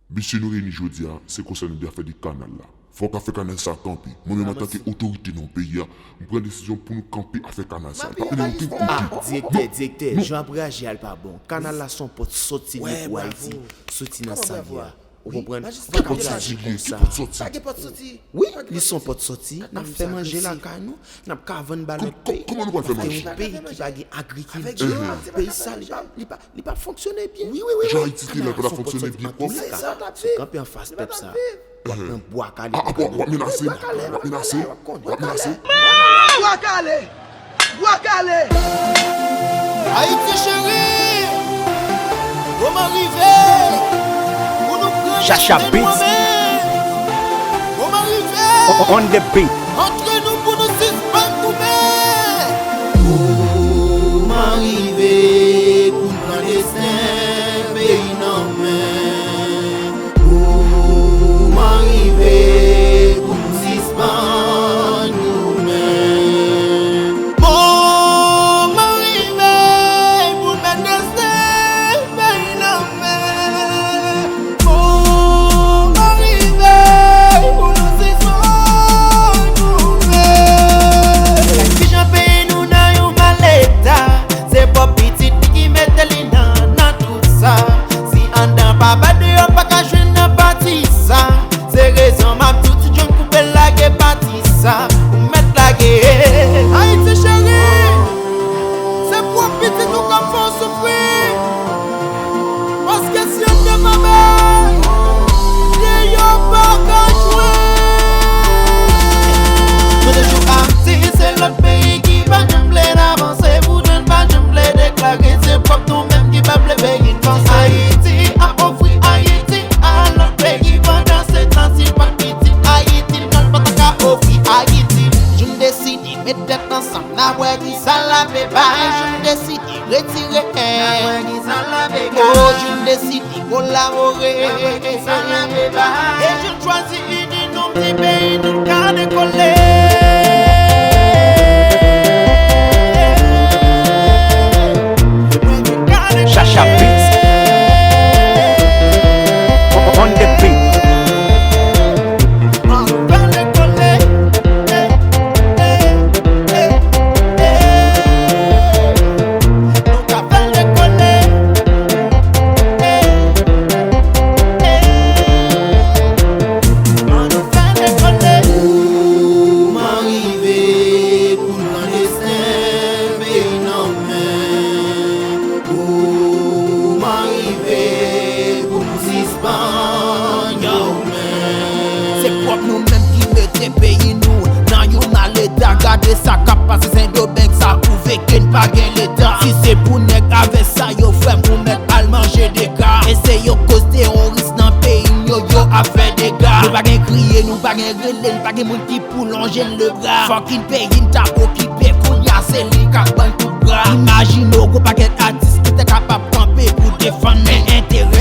Monsieur nous réunit aujourd'hui, c'est qu'on s'en bien fait des canals là. Faut qu'on fait canal ça camper. Moi-même en tant qu'autorité dans le pays, je prends une décision pour nous camper à faire canal ça. Directeur, Jean-Brage est pas bon. Canal là son pote sorti pour Haïti, sorti dans Savia. Vous comprenez? Pas de sortir, Ça qui pas sorti. Oui, ils sont pas sortis. N'a fait manger la canne nous, n'a pas vendre balle pays. Comment nous allons faire manger? Un pays qui va agriculture. Pays ça, il pas fonctionner bien. Oui. Genre Haïti qui n'a pas fonctionné bien. C'est ça t'a fait. Quand puis en face peuple ça. Un bois calé. On menacer. Bois calé. Haïti chérie, comment arriver? Chacha Beats Comment arriver? on the beat. Entre nous pour nous suspendre nous-mêmes. Pour m'arriver, pour prendre destin, pays non mais. Pour m'arriver, pour nous suspendre nous-mêmes. Pour m'arriver, pour mettre destin, pays non mais. Pour m'arriver, pour nous suspendre nous-mêmes. Si j'en paye nous dans un mal état, c'est pas petit qui met les dans tout ça. Si en dans papa de yon pas qu'à jouer dans parti ça. C'est raison ma toute j'en coupe la gueule parti ça. Ou mettre la gueule. Haïti chérie, c'est pour petit nous comme faut souffrir. Parce que si on te ma mère, yon pas qu'à jouer. Nous de jour artiste, c'est l'autre pays qui va nous plaire d'avancer. Vous ne pas nous plaire déclarer. C'est pas nous-mêmes qui va plaire une pense. Haïti a offert Haïti à l'autre pays pendant ce temps. Si pas petit Haïti, non pas qu'à offrir Haïti. Je me décide de mettre tête ensemble. Na ouais qui ça la fait pas. Je me décide de retirer. Na ouais qui ça la fait pas. Oh, je me décide de collaborer. Na ouais qui ça la fait pas. Et je choisis une nom petit pays nous qu'à décoller. Chacha Beats on the beat. Pour m'arriver, pour prendre destin, pays non mais. Pour m'arriver, pour nous suspendre nous-mêmes. C'est propre nous-mêmes qui mettons pays nous. Dans yon a l'état, gardez sa capacité Saint-Domingue, ça prouve qu'il n'y pas gain l'état. Si c'est pour nèg avec ça, yo frère, nous mettre à manger des gars. Et c'est yo cause terroriste dans le pays, yo a fait des gars. Nous pas gain crier, nous pas gain relais, nous pas gain moun qui pour longer le bras. Fucking pays, t'as occupé, qu'on y a c'est li ka ban tout bras. Imagine qu'on pas gain artiste qui est capable de camper pour défendre mes intérêts.